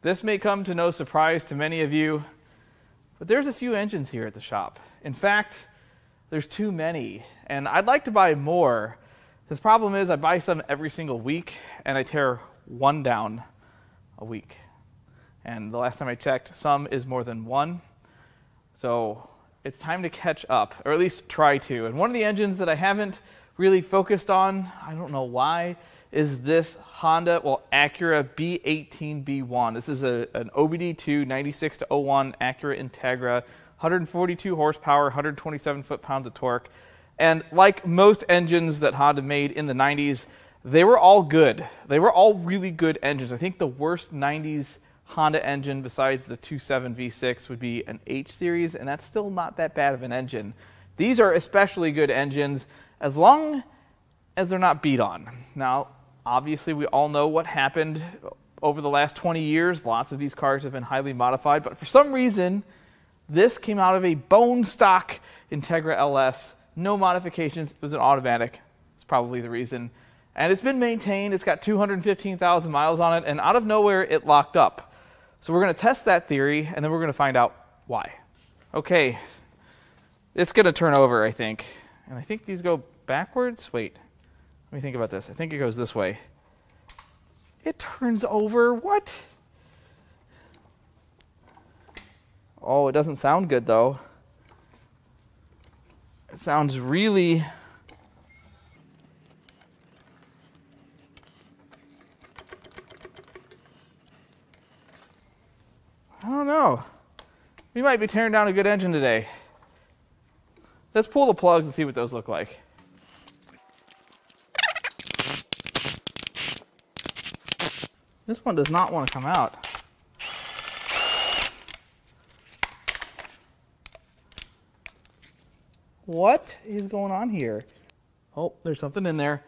This may come to no surprise to many of you, but there's a few engines here at the shop. In fact, there's too many, and I'd like to buy more. The problem is I buy some every single week, and I tear one down a week. And the last time I checked, some is more than one. So it's time to catch up, or at least try to. And one of the engines that I haven't really focused on, I don't know why, is this Acura B18B1. This is an OBD2 96-01 Acura Integra, 142 horsepower, 127 foot-pounds of torque. And like most engines that Honda made in the 90s, they were all good. They were all really good engines. I think the worst 90s Honda engine besides the 2.7 V6 would be an H series, and that's still not that bad of an engine. These are especially good engines as long as they're not beat on. Now, obviously, we all know what happened over the last 20 years. Lots of these cars have been highly modified, but for some reason, this came out of a bone stock Integra LS. No modifications. It was an automatic. That's probably the reason. And it's been maintained. It's got 215,000 miles on it, and out of nowhere, it locked up. So we're going to test that theory, and then we're going to find out why. Okay, it's going to turn over, I think. And I think these go backwards. Wait, let me think about this. I think it goes this way. It turns over. What? Oh, it doesn't sound good, though. It sounds really... I don't know. We might be tearing down a good engine today. Let's pull the plugs and see what those look like. This one does not want to come out. What is going on here? Oh, there's something in there.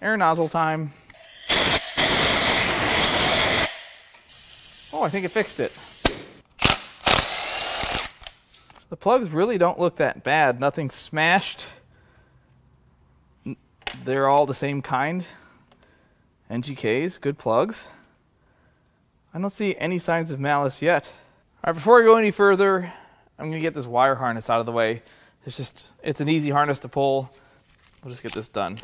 Air nozzle time. Oh, I think it fixed it. The plugs really don't look that bad. Nothing smashed. They're all the same kind. NGKs, good plugs. I don't see any signs of malice yet. All right, before I go any further, I'm going to get this wire harness out of the way. It's an easy harness to pull. We'll just get this done.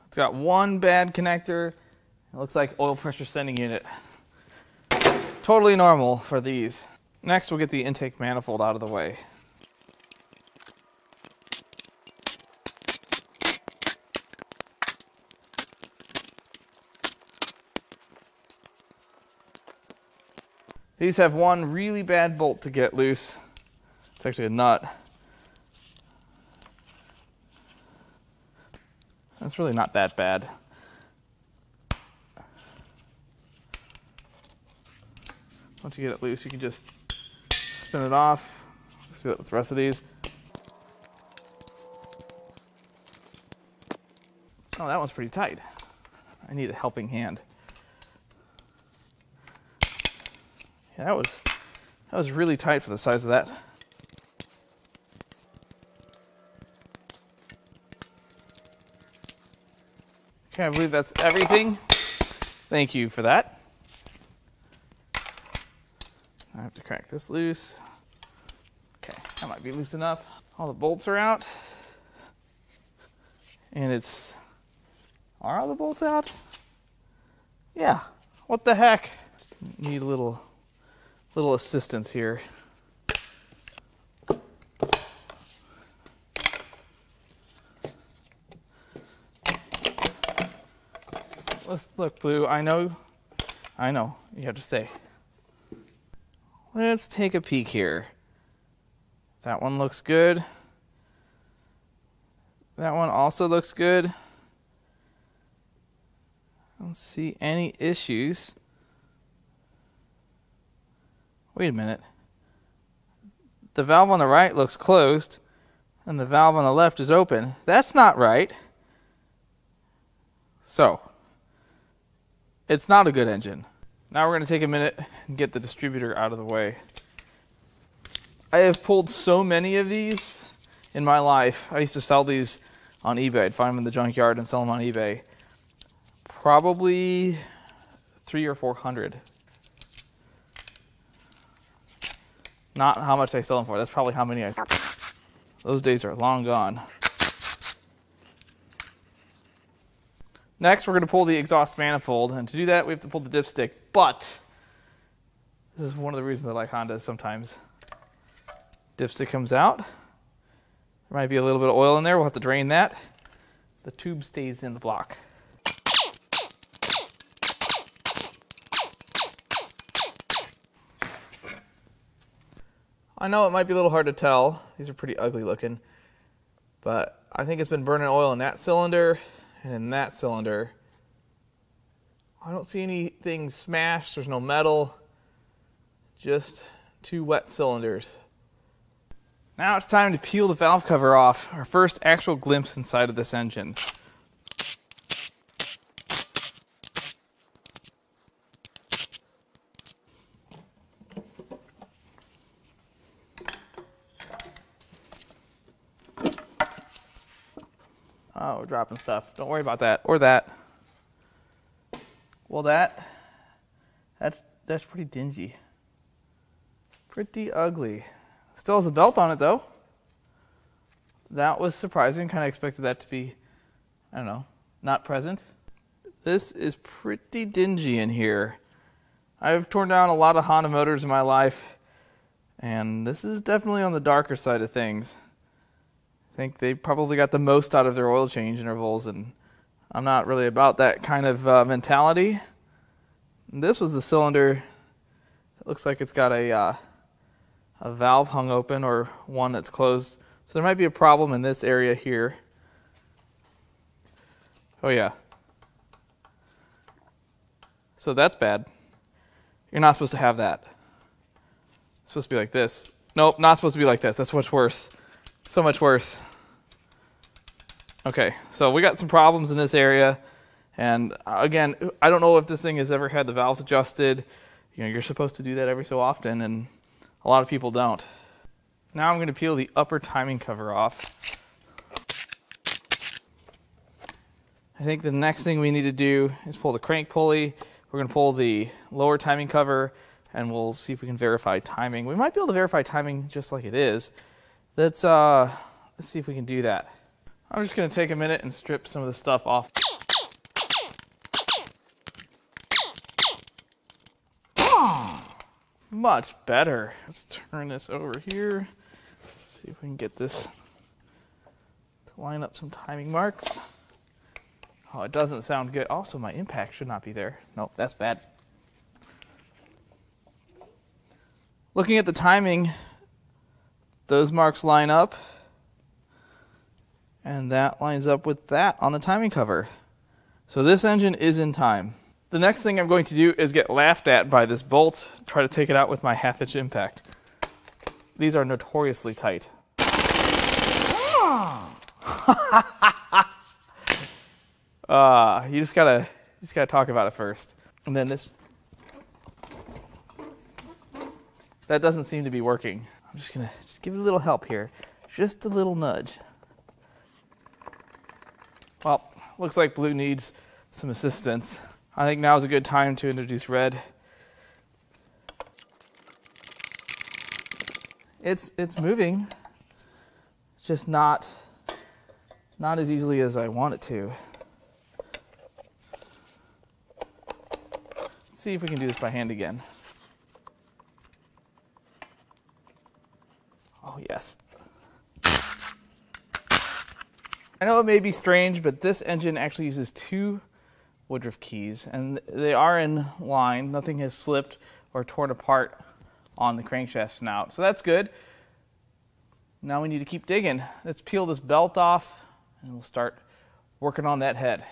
It's got one bad connector. It looks like oil pressure sending unit. Totally normal for these. Next, we'll get the intake manifold out of the way. These have one really bad bolt to get loose. It's actually a nut. That's really not that bad. Once you get it loose, you can just spin it off. Let's do that with the rest of these. Oh, that one's pretty tight. I need a helping hand. Yeah, that was really tight for the size of that. Okay, I believe that's everything. Thank you for that. I have to crack this loose. Okay, that might be loose enough. All the bolts are out. And are all the bolts out? Yeah, what the heck? Just need a little assistance here. Let's look, Blue. I know, you have to stay. Let's take a peek here. That one looks good. That one also looks good. I don't see any issues. Wait a minute. The valve on the right looks closed. And the valve on the left is open. That's not right. So, it's not a good engine. Now we're going to take a minute and get the distributor out of the way. I have pulled so many of these in my life. I used to sell these on eBay. I'd find them in the junkyard and sell them on eBay. Probably 300 or 400. Not how much I sell them for. That's probably how many I sell. Those days are long gone. Next, we're going to pull the exhaust manifold. And to do that, we have to pull the dipstick. But this is one of the reasons I like Hondas sometimes. Dipstick comes out. There might be a little bit of oil in there. We'll have to drain that. The tube stays in the block. I know it might be a little hard to tell. These are pretty ugly looking. But I think it's been burning oil in that cylinder and in that cylinder. I don't see anything smashed. There's no metal. Just two wet cylinders. Now it's time to peel the valve cover off. Our first actual glimpse inside of this engine. Oh, we're dropping stuff. Don't worry about that. Or that. Well, that's pretty dingy. It's pretty ugly. Still has a belt on it, though. That was surprising. Kind of expected that to be, I don't know, not present. This is pretty dingy in here. I've torn down a lot of Honda motors in my life, and this is definitely on the darker side of things. I think they probably got the most out of their oil change intervals, and I'm not really about that kind of mentality. And this was the cylinder. It looks like it's got a valve hung open or one that's closed. So there might be a problem in this area here. Oh yeah. So that's bad. You're not supposed to have that. It's supposed to be like this. Nope, not supposed to be like this. That's much worse. So much worse. Okay, so we got some problems in this area. And again, I don't know if this thing has ever had the valves adjusted. You know, you're supposed to do that every so often, and a lot of people don't. Now I'm going to peel the upper timing cover off. I think the next thing we need to do is pull the crank pulley. We're going to pull the lower timing cover, and we'll see if we can verify timing. We might be able to verify timing just like it is. Let's see if we can do that. I'm just going to take a minute and strip some of the stuff off. Much better. Let's turn this over here. See if we can get this to line up some timing marks. Oh, it doesn't sound good. Also, my impact should not be there. Nope, that's bad. Looking at the timing, those marks line up, and that lines up with that on the timing cover. So this engine is in time. The next thing I'm going to do is get laughed at by this bolt, try to take it out with my 1/2" impact. These are notoriously tight. You just gotta talk about it first. And then this, that doesn't seem to be working. I'm just gonna give it a little help here. Just a little nudge. Well, looks like blue needs some assistance. I think now is a good time to introduce red. It's moving. It's just not as easily as I want it to. Let's see if we can do this by hand again. Oh, yes. I know it may be strange, but this engine actually uses 2 Woodruff keys, and they are in line. Nothing has slipped or torn apart on the crankshaft snout, so that's good. Now we need to keep digging. Let's peel this belt off, and we'll start working on that head.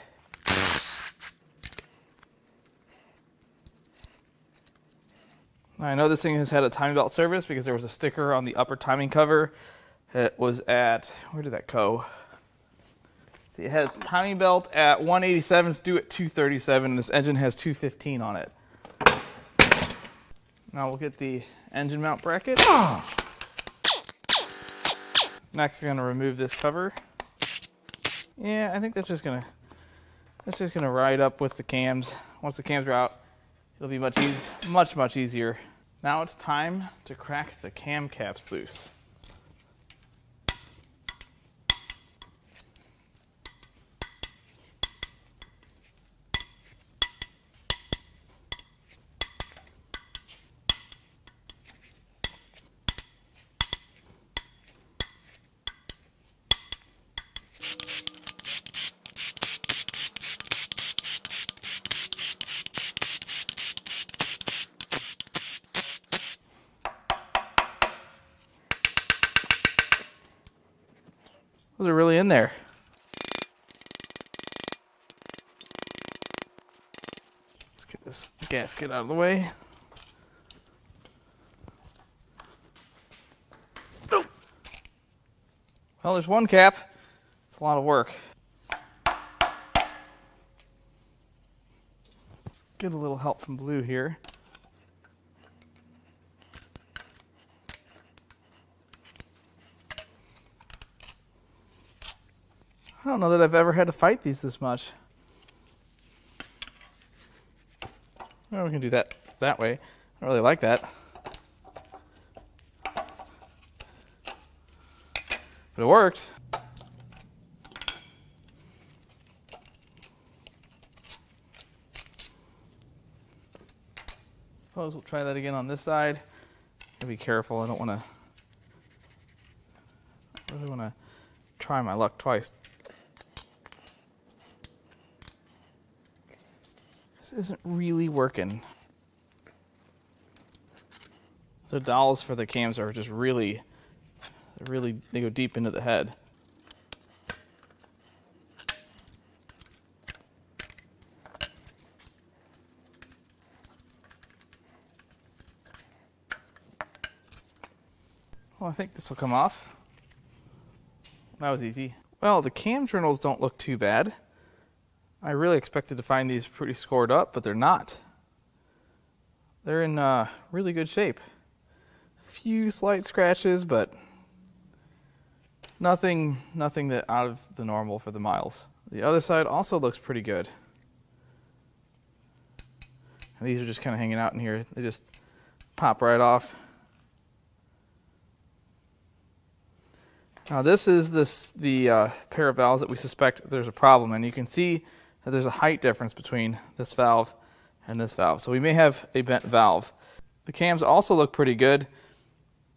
I know this thing has had a timing belt service because there was a sticker on the upper timing cover, It was at, where did that go? See, it has timing belt at 187, it's due at 237. This engine has 215 on it. Now we'll get the engine mount bracket. Next, we're going to remove this cover. Yeah, I think that's just gonna ride up with the cams. Once the cams are out, it'll be much easier. Now it's time to crack the cam caps loose. Those are really in there. Let's get this gasket out of the way. Oh. Well, there's one cap. It's a lot of work. Let's get a little help from Blue here. I don't know that I've ever had to fight these this much. Well, we can do that way. I don't really like that. But it worked. Suppose we'll try that again on this side. Gotta be careful. I don't want to. I really want to try my luck twice. This isn't really working. The dowels for the cams are just really, they go deep into the head. Well, I think this will come off. That was easy. Well, the cam journals don't look too bad. I really expected to find these pretty scored up, but they're not. They're in really good shape. A few slight scratches, but nothing that out of the normal for the miles. The other side also looks pretty good. And these are just kind of hanging out in here. They just pop right off. Now this is the pair of valves that we suspect there's a problem, and you can see that there's a height difference between this valve and this valve. So we may have a bent valve. The cams also look pretty good.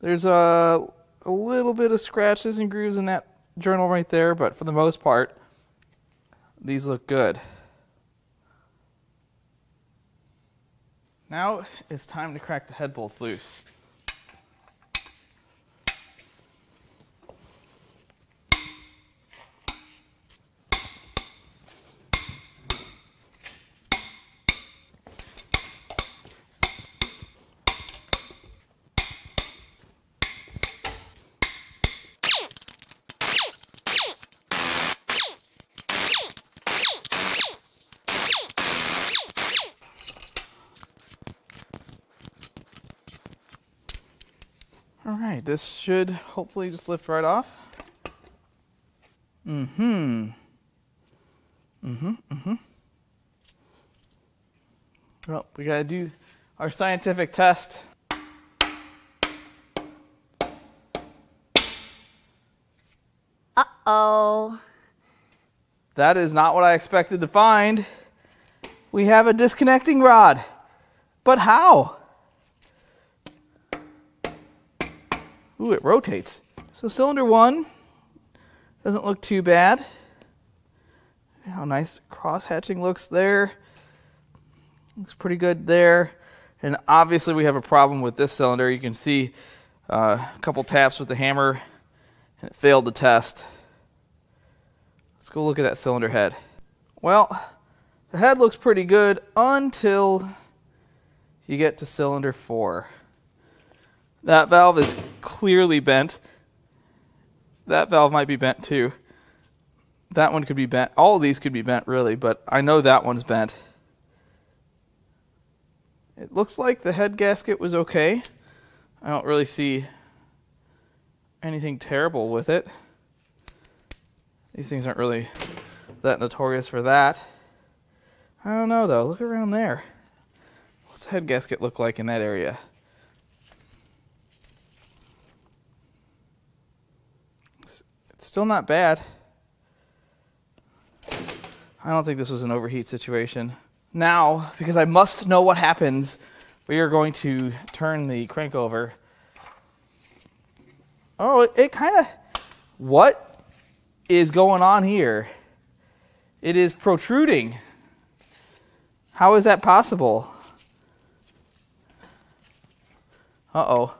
There's a little bit of scratches and grooves in that journal right there, but for the most part, these look good. Now it's time to crack the head bolts loose. All right, this should hopefully just lift right off. Well, we gotta do our scientific test. Uh-oh. That is not what I expected to find. We have a disconnecting rod. But how? Ooh, it rotates. So cylinder 1 doesn't look too bad. How nice cross hatching looks there. Looks pretty good there. And obviously we have a problem with this cylinder. You can see a couple taps with the hammer and it failed the test. Let's go look at that cylinder head. Well, the head looks pretty good until you get to cylinder 4. That valve is clearly bent, That valve might be bent too. That one could be bent. All of these could be bent really, but I know that one's bent. It looks like the head gasket was okay. I don't really see anything terrible with it. These things aren't really that notorious for that. I don't know though. Look around there. What's the head gasket look like in that area? It's still not bad. I don't think this was an overheat situation. Now, because I must know what happens, we are going to turn the crank over. Oh, it kind of... What is going on here? It is protruding. How is that possible? Uh-oh.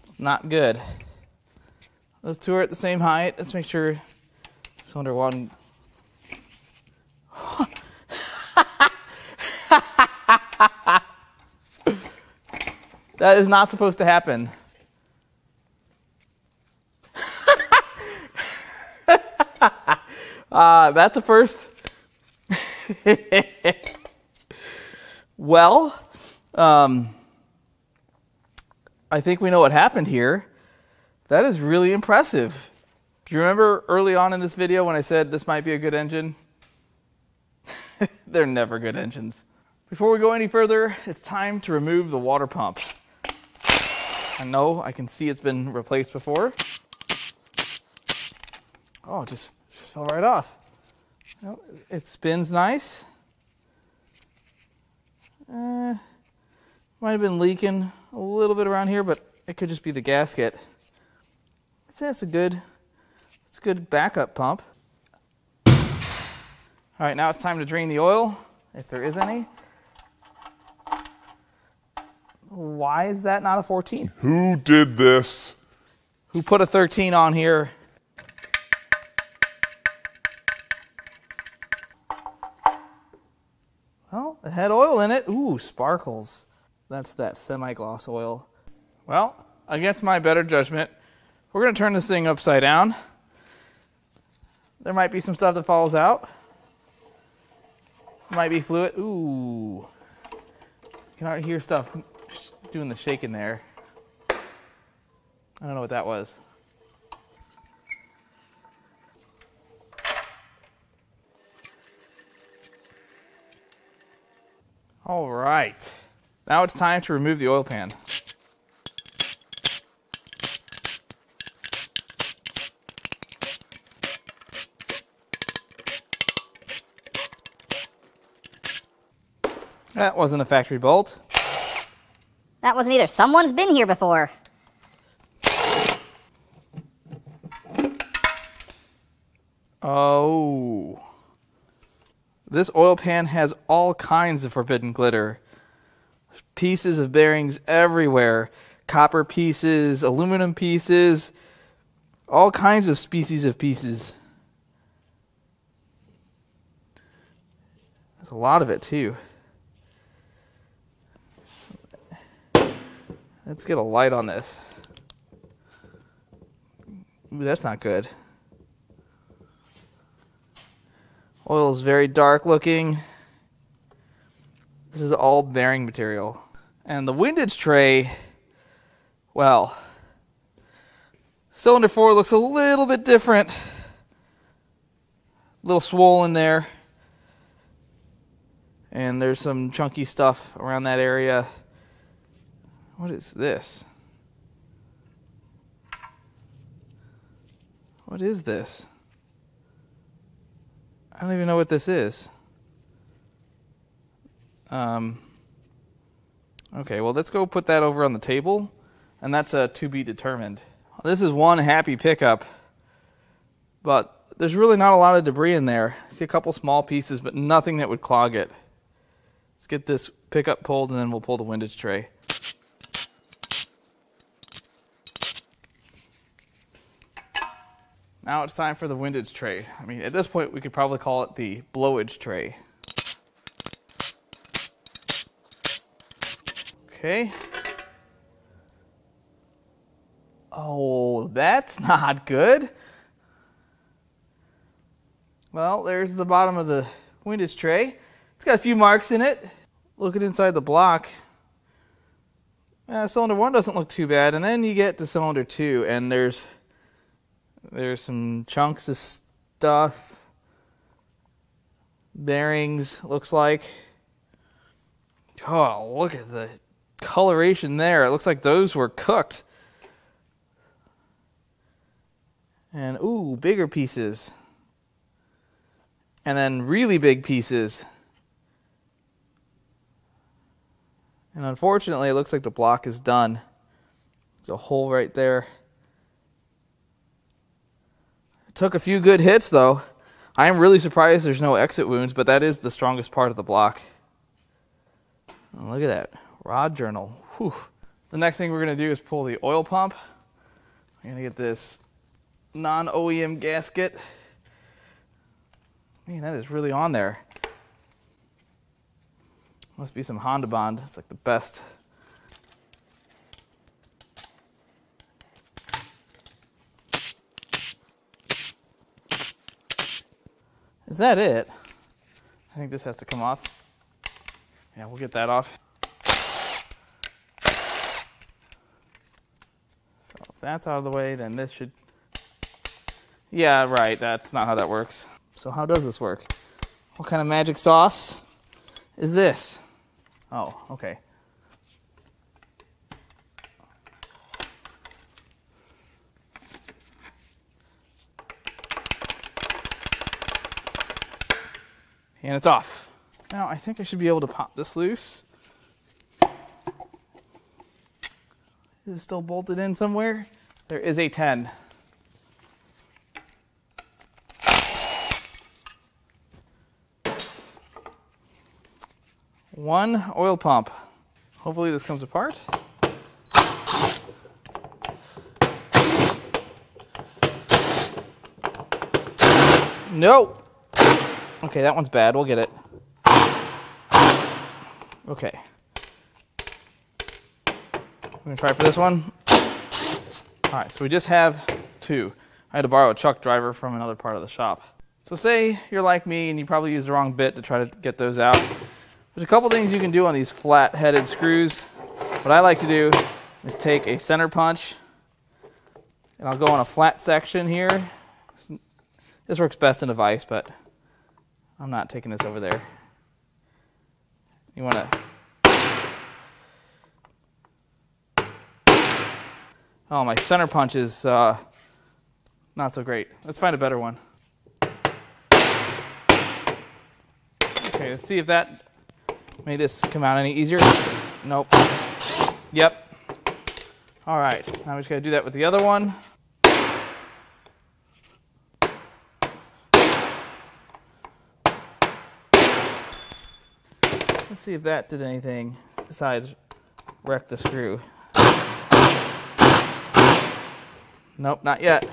It's not good. Those two are at the same height. Let's make sure cylinder one... That is not supposed to happen. That's a first. Well, I think we know what happened here. That is really impressive. Do you remember early on in this video when I said this might be a good engine? They're never good engines. Before we go any further, it's time to remove the water pump. I know, I can see it's been replaced before. Oh, it just fell right off. Well, it spins nice. Might have been leaking a little bit around here, but it could just be the gasket. It's a good backup pump. All right, now it's time to drain the oil, if there is any. Why is that not a 14? Who did this? Who put a 13 on here? Well, it had oil in it. Ooh, sparkles. That's that semi-gloss oil. Well, against my better judgment, we're going to turn this thing upside down. There might be some stuff that falls out. Might be fluid. Ooh. You can already hear stuff doing the shaking there. I don't know what that was. All right. Now it's time to remove the oil pan. That wasn't a factory bolt. That wasn't either. Someone's been here before. Oh. This oil pan has all kinds of forbidden glitter. There's pieces of bearings everywhere. Copper pieces, aluminum pieces, all kinds of species of pieces. There's a lot of it too. Let's get a light on this. Ooh, that's not good. Oil is very dark looking. This is all bearing material. And the windage tray, well, cylinder 4 looks a little bit different. A little swollen there. And there's some chunky stuff around that area. What is this? What is this? I don't even know what this is. Okay, well, let's go put that over on the table, and that's to be determined. This is one happy pickup, but there's really not a lot of debris in there. I see a couple small pieces, but nothing that would clog it. Let's get this pickup pulled, and then we'll pull the windage tray. Now it's time for the windage tray. I mean, at this point, we could probably call it the blowage tray. Okay. Oh, that's not good. Well, there's the bottom of the windage tray. It's got a few marks in it. Looking inside the block, cylinder 1 doesn't look too bad, and then you get to cylinder 2, and there's some chunks of stuff, bearings, looks like. Oh, look at the coloration there. It looks like those were cooked. And, ooh, bigger pieces. And then really big pieces. And unfortunately, it looks like the block is done. There's a hole right there. It took a few good hits, though. I am really surprised there's no exit wounds, but that is the strongest part of the block. Oh, look at that. Rod journal. Whew. The next thing we're going to do is pull the oil pump. I'm going to get this non-OEM gasket. Man, that is really on there. Must be some Honda Bond. It's like the best. Is that it? I think this has to come off. Yeah, we'll get that off. So if that's out of the way, then this should... Yeah, right, that's not how that works. So how does this work? What kind of magic sauce is this? Oh, okay. And it's off. Now, I think I should be able to pop this loose. Is it still bolted in somewhere? There is a 10. One oil pump. Hopefully this comes apart. Nope. Okay, that one's bad. We'll get it. Okay. I'm going to try for this one. Alright, so we just have 2. I had to borrow a truck driver from another part of the shop. So say you're like me and you probably used the wrong bit to try to get those out. There's a couple things you can do on these flat-headed screws. What I like to do is take a center punch, and I'll go on a flat section here. This works best in a vise, but I'm not taking this over there. You want to... Oh, my center punch is not so great. Let's find a better one. Okay, let's see if that made this come out any easier. Nope. Yep. All right, now we just got to do that with the other one. Let's see if that did anything besides wreck the screw. Nope, not yet.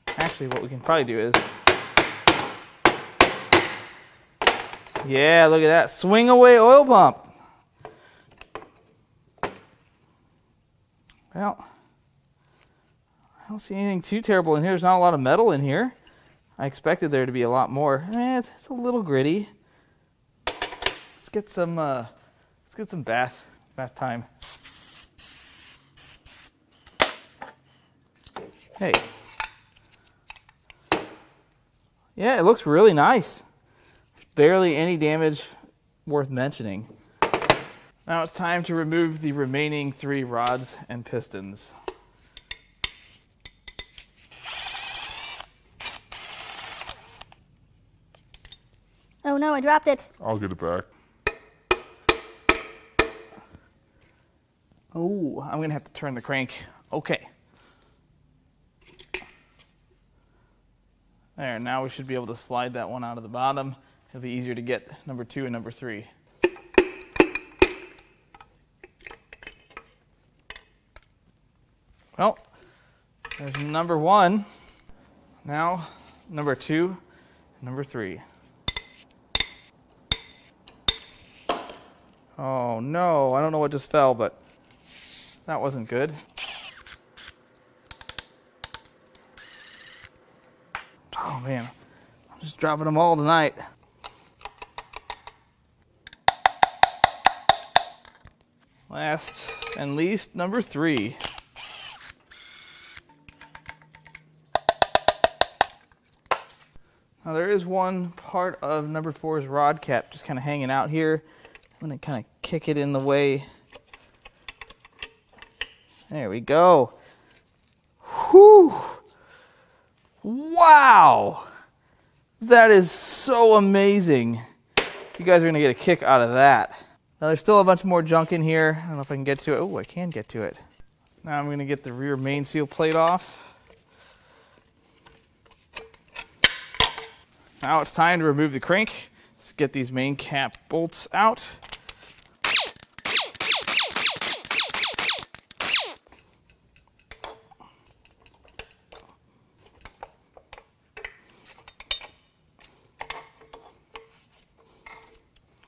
Actually, what we can probably do is... Yeah, look at that. Swing away oil pump. Well, I don't see anything too terrible in here. There's not a lot of metal in here. I expected there to be a lot more. It's a little gritty. Let's get some bath time. Hey. Yeah, it looks really nice. Barely any damage worth mentioning. Now it's time to remove the remaining 3 rods and pistons. Oh no, I dropped it. I'll get it back. Oh, I'm going to have to turn the crank. Okay. There, now we should be able to slide that one out of the bottom. It'll be easier to get number 2 and number 3. Well, there's number 1. Now, number 2 and number 3. Oh no, I don't know what just fell, but that wasn't good. Oh man, I'm just dropping them all tonight. Last and least, number 3. Now there is one part of number 4's rod cap just kind of hanging out here. I'm going to kind of kick it in the way. There we go. Whew. Wow. That is so amazing. You guys are going to get a kick out of that. Now there's still a bunch more junk in here. I don't know if I can get to it. Oh, I can get to it. Now I'm going to get the rear main seal plate off. Now it's time to remove the crank. Let's get these main cap bolts out.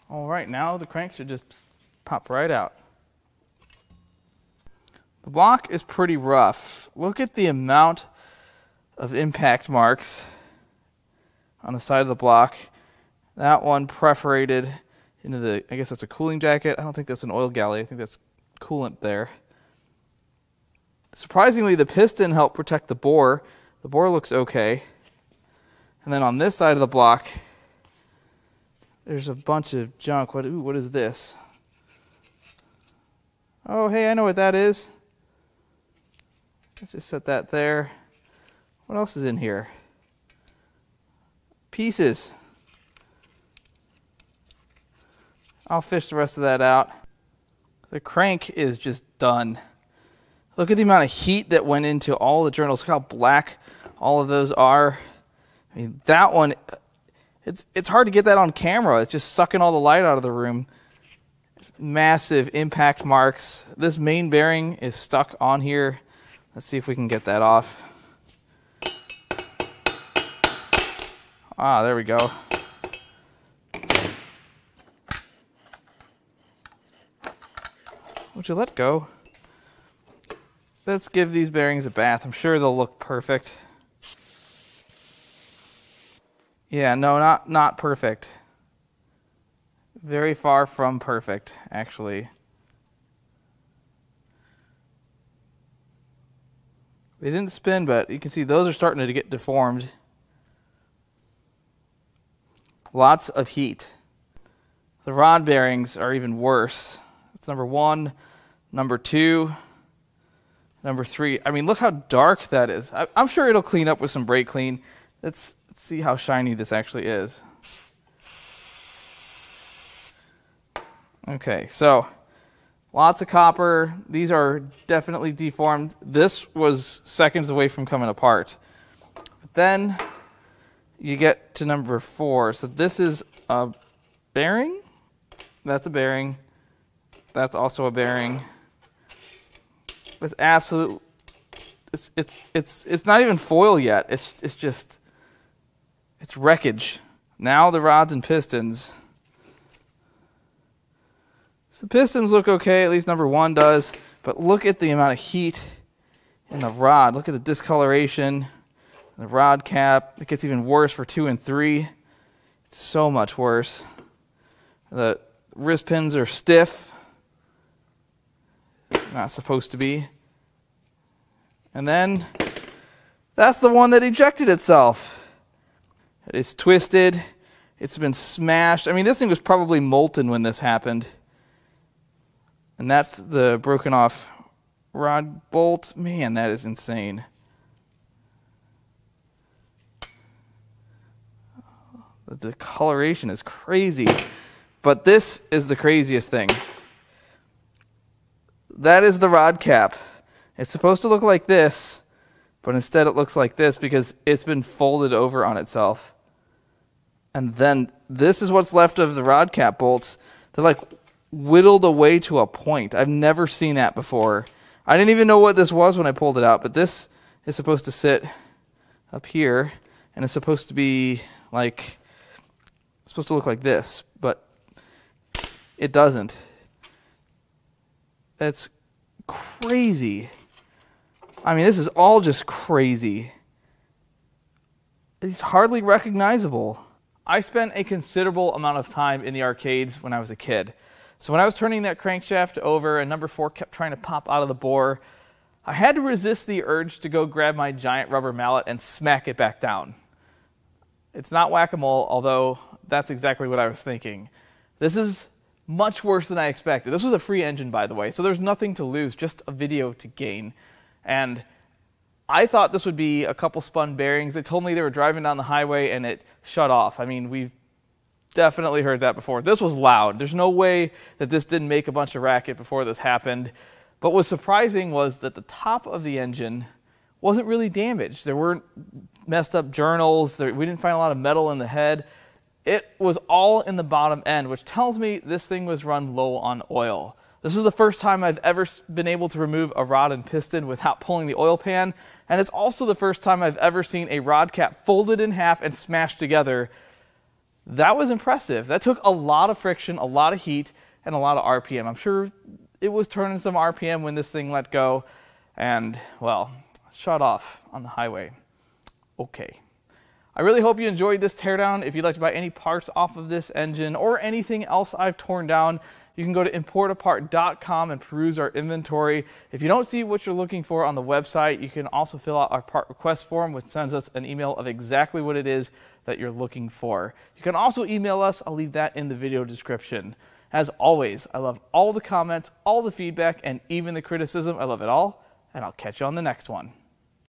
All right, now the crank should just pop right out. The block is pretty rough. Look at the amount of impact marks on the side of the block. That one perforated into the, I guess that's a cooling jacket. I don't think that's an oil galley. I think that's coolant there. Surprisingly, the piston helped protect the bore. The bore looks okay. And then on this side of the block, there's a bunch of junk. What is this? Oh, hey, I know what that is. Let's just set that there. What else is in here? Pieces. I'll fish the rest of that out. The crank is just done. Look at the amount of heat that went into all the journals. Look how black all of those are. I mean, that one, it's hard to get that on camera. It's just sucking all the light out of the room. Massive impact marks. This main bearing is stuck on here. Let's see if we can get that off. Ah, there we go. Would you let go? Let's give these bearings a bath. I'm sure they'll look perfect. Yeah, no, not perfect. Very far from perfect, actually. They didn't spin, but you can see those are starting to get deformed. Lots of heat. The rod bearings are even worse. It's number 1, number 2, number 3. I mean, look how dark that is. I'm sure it'll clean up with some brake clean. Let's see how shiny this actually is. Okay, so lots of copper. These are definitely deformed. This was seconds away from coming apart. But then you get to number 4. So this is a bearing. That's a bearing. That's also a bearing. It's absolute. It's not even foil yet. It's just. It's wreckage. Now the rods and pistons. So the pistons look okay, at least number 1 does. But look at the amount of heat in the rod. Look at the discoloration. The rod cap. It gets even worse for 2 and 3. It's so much worse. The wrist pins are stiff. Not supposed to be. And then that's the one that ejected itself. It's twisted. It's been smashed. I mean, this thing was probably molten when this happened. And that's the broken off rod bolt. Man, that is insane. The discoloration is crazy. But this is the craziest thing. That is the rod cap. It's supposed to look like this, but instead it looks like this because it's been folded over on itself. And then this is what's left of the rod cap bolts. They're like whittled away to a point. I've never seen that before. I didn't even know what this was when I pulled it out, but this is supposed to sit up here, and it's supposed to be like, it's supposed to look like this, but it doesn't. It's crazy. I mean, this is all just crazy. It's hardly recognizable. I spent a considerable amount of time in the arcades when I was a kid. So when I was turning that crankshaft over and number 4 kept trying to pop out of the bore, I had to resist the urge to go grab my giant rubber mallet and smack it back down. It's not whack-a-mole, although that's exactly what I was thinking. This is much worse than I expected. This was a free engine, by the way, so there's nothing to lose, just a video to gain. And I thought this would be a couple spun bearings. They told me they were driving down the highway and it shut off. I mean, we've definitely heard that before. This was loud. There's no way that this didn't make a bunch of racket before this happened. But what's surprising was that the top of the engine wasn't really damaged. There weren't messed up journals. We didn't find a lot of metal in the head. It was all in the bottom end, which tells me this thing was run low on oil. This is the first time I've ever been able to remove a rod and piston without pulling the oil pan, and it's also the first time I've ever seen a rod cap folded in half and smashed together. That was impressive. That took a lot of friction, a lot of heat, and a lot of RPM. I'm sure it was turning some RPM when this thing let go and, well, shut off on the highway. Okay. I really hope you enjoyed this teardown. If you'd like to buy any parts off of this engine or anything else I've torn down, you can go to importapart.com and peruse our inventory. If you don't see what you're looking for on the website, you can also fill out our part request form, which sends us an email of exactly what it is that you're looking for. You can also email us. I'll leave that in the video description. As always, I love all the comments, all the feedback, and even the criticism. I love it all, and I'll catch you on the next one.